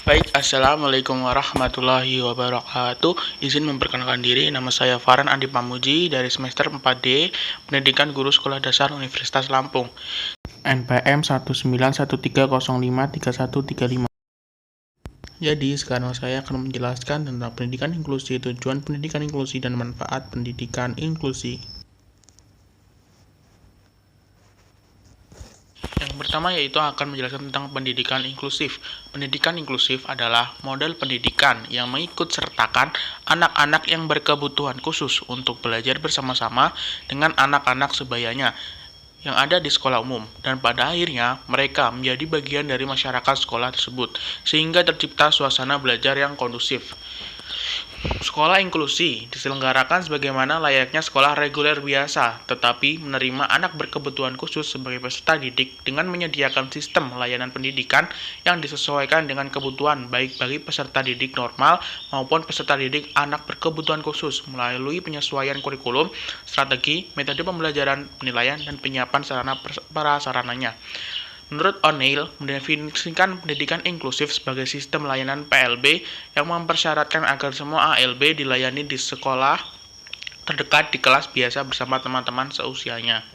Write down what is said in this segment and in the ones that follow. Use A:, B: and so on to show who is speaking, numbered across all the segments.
A: Baik, Assalamualaikum warahmatullahi wabarakatuh. Izin memperkenalkan diri, nama saya Farhan Andi Pamuji dari semester 4D, Pendidikan Guru Sekolah Dasar Universitas Lampung. NPM 19130533135. Jadi, sekarang saya akan menjelaskan tentang pendidikan inklusi, tujuan pendidikan inklusi, dan manfaat pendidikan inklusi. Yang pertama yaitu akan menjelaskan tentang pendidikan inklusif. Pendidikan inklusif adalah model pendidikan yang mengikut sertakan anak-anak yang berkebutuhan khusus untuk belajar bersama-sama dengan anak-anak sebayanya yang ada di sekolah umum, dan pada akhirnya mereka menjadi bagian dari masyarakat sekolah tersebut sehingga tercipta suasana belajar yang kondusif. Sekolah inklusi diselenggarakan sebagaimana layaknya sekolah reguler biasa, tetapi menerima anak berkebutuhan khusus sebagai peserta didik dengan menyediakan sistem layanan pendidikan yang disesuaikan dengan kebutuhan baik bagi peserta didik normal maupun peserta didik anak berkebutuhan khusus melalui penyesuaian kurikulum, strategi, metode pembelajaran, penilaian, dan penyiapan sarana prasarananya. Menurut O'Neill, mendefinisikan pendidikan inklusif sebagai sistem layanan PLB yang mempersyaratkan agar semua ALB dilayani di sekolah terdekat di kelas biasa bersama teman-teman seusianya.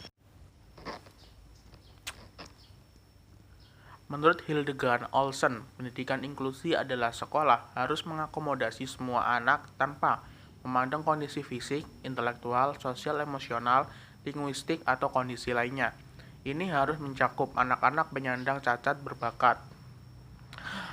A: Menurut Hildegard Olsen, pendidikan inklusi adalah sekolah harus mengakomodasi semua anak tanpa memandang kondisi fisik, intelektual, sosial, emosional, linguistik, atau kondisi lainnya. Ini harus mencakup anak-anak penyandang cacat berbakat,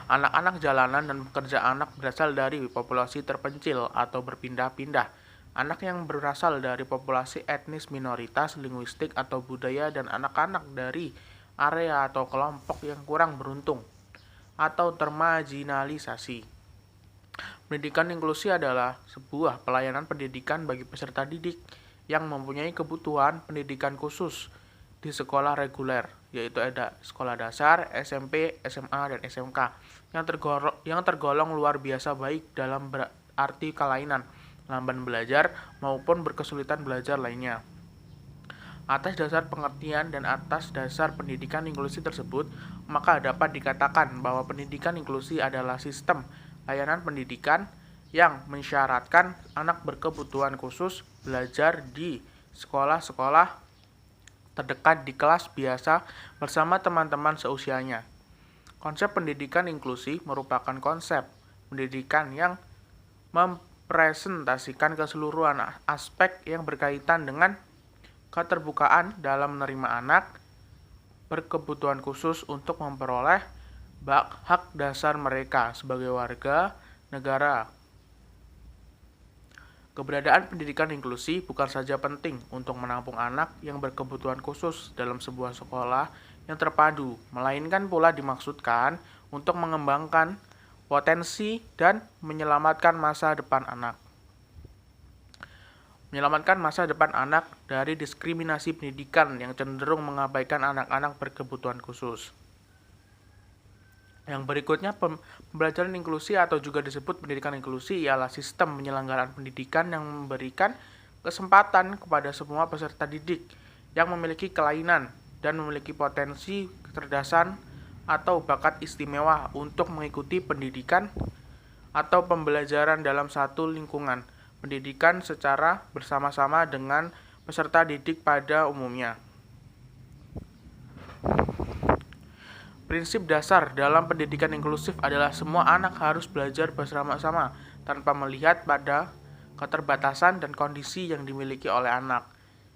A: anak-anak jalanan, dan pekerja anak berasal dari populasi terpencil atau berpindah-pindah, anak yang berasal dari populasi etnis minoritas, linguistik, atau budaya, dan anak-anak dari area atau kelompok yang kurang beruntung atau termarginalisasi. Pendidikan inklusi adalah sebuah pelayanan pendidikan bagi peserta didik yang mempunyai kebutuhan pendidikan khusus di sekolah reguler, yaitu ada sekolah dasar, SMP, SMA, dan SMK, yang tergolong luar biasa baik dalam arti kelainan, lamban belajar, maupun berkesulitan belajar lainnya. Atas dasar pengertian dan atas dasar pendidikan inklusi tersebut, maka dapat dikatakan bahwa pendidikan inklusi adalah sistem layanan pendidikan yang mensyaratkan anak berkebutuhan khusus belajar di sekolah-sekolah terdekat di kelas biasa bersama teman-teman seusianya. Konsep pendidikan inklusi merupakan konsep pendidikan yang mempresentasikan keseluruhan aspek yang berkaitan dengan keterbukaan dalam menerima anak berkebutuhan khusus untuk memperoleh hak dasar mereka sebagai warga negara. Keberadaan pendidikan inklusi bukan saja penting untuk menampung anak yang berkebutuhan khusus dalam sebuah sekolah yang terpadu, melainkan pula dimaksudkan untuk mengembangkan potensi dan menyelamatkan masa depan anak. Menyelamatkan masa depan anak dari diskriminasi pendidikan yang cenderung mengabaikan anak-anak berkebutuhan khusus. Yang berikutnya, pembelajaran inklusi atau juga disebut pendidikan inklusi ialah sistem penyelenggaraan pendidikan yang memberikan kesempatan kepada semua peserta didik yang memiliki kelainan dan memiliki potensi kecerdasan atau bakat istimewa untuk mengikuti pendidikan atau pembelajaran dalam satu lingkungan pendidikan secara bersama-sama dengan peserta didik pada umumnya. Prinsip dasar dalam pendidikan inklusif adalah semua anak harus belajar bersama-sama tanpa melihat pada keterbatasan dan kondisi yang dimiliki oleh anak.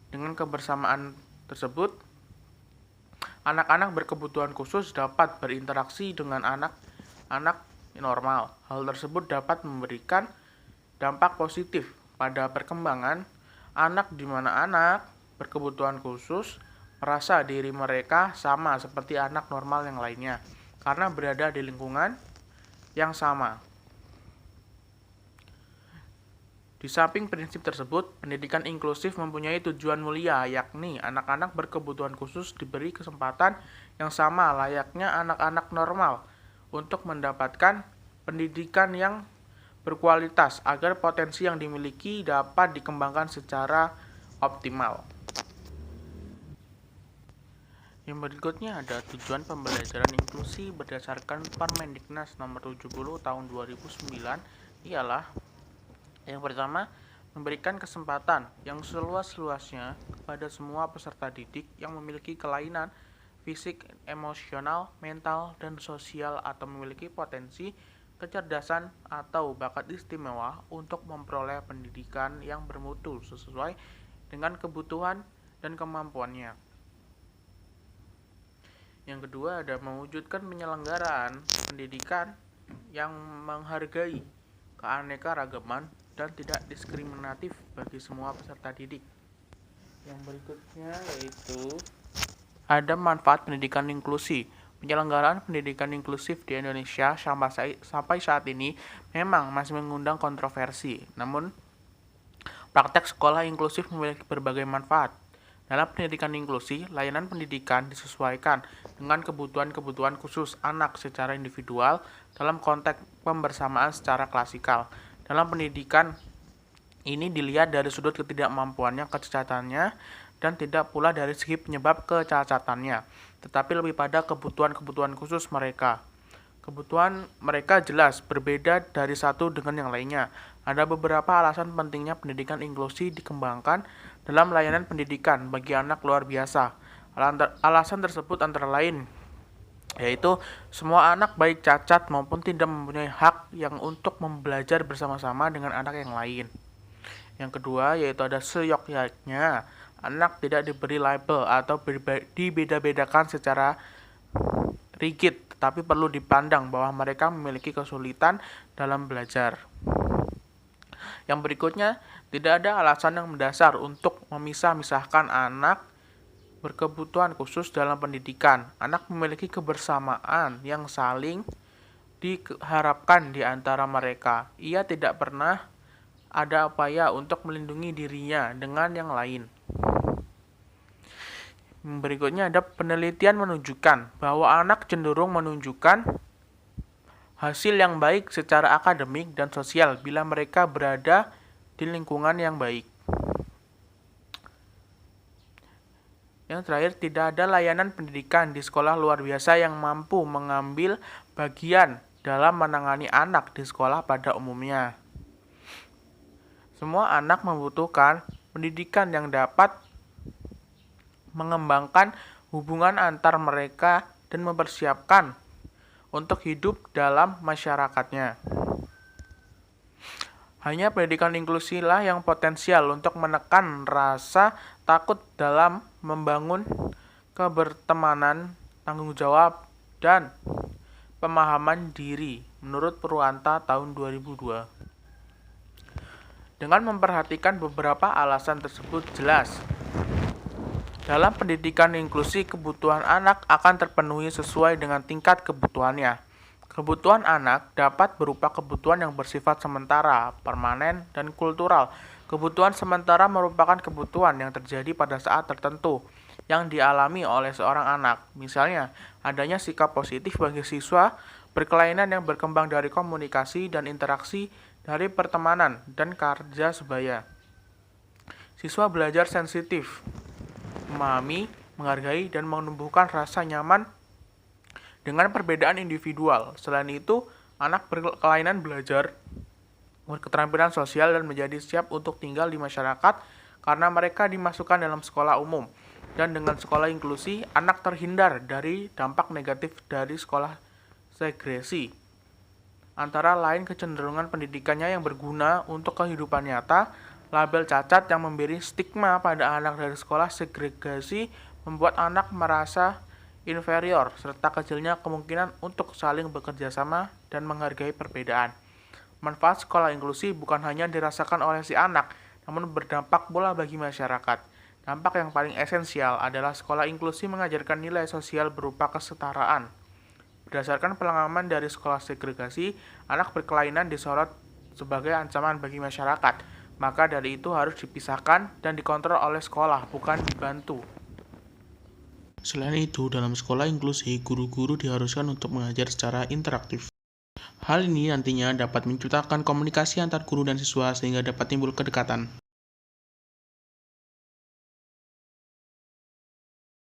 A: Dengan kebersamaan tersebut, anak-anak berkebutuhan khusus dapat berinteraksi dengan anak-anak normal. Hal tersebut dapat memberikan dampak positif pada perkembangan anak di mana anak berkebutuhan khusus merasa diri mereka sama seperti anak normal yang lainnya karena berada di lingkungan yang sama. Di samping prinsip tersebut, pendidikan inklusif mempunyai tujuan mulia, yakni anak-anak berkebutuhan khusus diberi kesempatan yang sama layaknya anak-anak normal untuk mendapatkan pendidikan yang berkualitas agar potensi yang dimiliki dapat dikembangkan secara optimal. Yang berikutnya ada tujuan pembelajaran inklusi berdasarkan Permendiknas nomor 70 tahun 2009 ialah yang pertama, memberikan kesempatan yang seluas-luasnya kepada semua peserta didik yang memiliki kelainan fisik, emosional, mental, dan sosial atau memiliki potensi, kecerdasan, atau bakat istimewa untuk memperoleh pendidikan yang bermutu sesuai dengan kebutuhan dan kemampuannya. Yang kedua ada mewujudkan penyelenggaraan pendidikan yang menghargai keanekaragaman dan tidak diskriminatif bagi semua peserta didik. Yang berikutnya yaitu ada manfaat pendidikan inklusi. Penyelenggaraan pendidikan inklusif di Indonesia sampai saat ini memang masih mengundang kontroversi. Namun, praktek sekolah inklusif memiliki berbagai manfaat. Dalam pendidikan inklusi, layanan pendidikan disesuaikan dengan kebutuhan-kebutuhan khusus anak secara individual dalam konteks pembersamaan secara klasikal. Dalam pendidikan ini dilihat dari sudut ketidakmampuannya, kecacatannya, dan tidak pula dari segi penyebab kecacatannya, tetapi lebih pada kebutuhan-kebutuhan khusus mereka. Kebutuhan mereka jelas berbeda dari satu dengan yang lainnya. Ada beberapa alasan pentingnya pendidikan inklusi dikembangkan dalam layanan pendidikan bagi anak luar biasa. Alasan tersebut antara lain yaitu semua anak baik cacat maupun tidak mempunyai hak yang untuk belajar bersama-sama dengan anak yang lain. Yang kedua yaitu ada seyogyanya anak tidak diberi label atau dibeda-bedakan secara rigid, tetapi perlu dipandang bahwa mereka memiliki kesulitan dalam belajar. Yang berikutnya, tidak ada alasan yang mendasar untuk memisah-misahkan anak berkebutuhan khusus dalam pendidikan. Anak memiliki kebersamaan yang saling diharapkan di antara mereka. Ia tidak pernah ada upaya untuk melindungi dirinya dengan yang lain. Berikutnya ada penelitian menunjukkan bahwa anak cenderung menunjukkan hasil yang baik secara akademik dan sosial bila mereka berada di lingkungan yang baik. Yang terakhir, tidak ada layanan pendidikan di sekolah luar biasa yang mampu mengambil bagian dalam menangani anak di sekolah pada umumnya. Semua anak membutuhkan pendidikan yang dapat mengembangkan hubungan antar mereka dan mempersiapkan untuk hidup dalam masyarakatnya. Hanya pendidikan inklusi lah yang potensial untuk menekan rasa takut dalam membangun kebertemanan, tanggung jawab, dan pemahaman diri menurut Purwanta tahun 2002. Dengan memperhatikan beberapa alasan tersebut jelas, dalam pendidikan inklusi kebutuhan anak akan terpenuhi sesuai dengan tingkat kebutuhannya. Kebutuhan anak dapat berupa kebutuhan yang bersifat sementara, permanen, dan kultural. Kebutuhan sementara merupakan kebutuhan yang terjadi pada saat tertentu yang dialami oleh seorang anak. Misalnya, adanya sikap positif bagi siswa, berkelainan yang berkembang dari komunikasi dan interaksi dari pertemanan dan kerja sebaya. Siswa belajar sensitif, memahami, menghargai, dan menumbuhkan rasa nyaman dengan perbedaan individual. Selain itu, anak berkelainan belajar berketerampilan sosial dan menjadi siap untuk tinggal di masyarakat karena mereka dimasukkan dalam sekolah umum. Dan dengan sekolah inklusi, anak terhindar dari dampak negatif dari sekolah segresi. Antara lain kecenderungan pendidikannya yang berguna untuk kehidupan nyata, label cacat yang memberi stigma pada anak dari sekolah segregasi membuat anak merasa inferior, serta kecilnya kemungkinan untuk saling bekerja sama dan menghargai perbedaan. Manfaat sekolah inklusi bukan hanya dirasakan oleh si anak, namun berdampak pula bagi masyarakat. Dampak yang paling esensial adalah sekolah inklusi mengajarkan nilai sosial berupa kesetaraan. Berdasarkan pengalaman dari sekolah segregasi, anak berkelainan disorot sebagai ancaman bagi masyarakat. Maka dari itu harus dipisahkan dan dikontrol oleh sekolah, bukan dibantu. Selain itu, dalam sekolah inklusi, guru-guru diharuskan untuk mengajar secara interaktif. Hal ini nantinya dapat menciptakan komunikasi antar guru dan siswa sehingga dapat timbul kedekatan.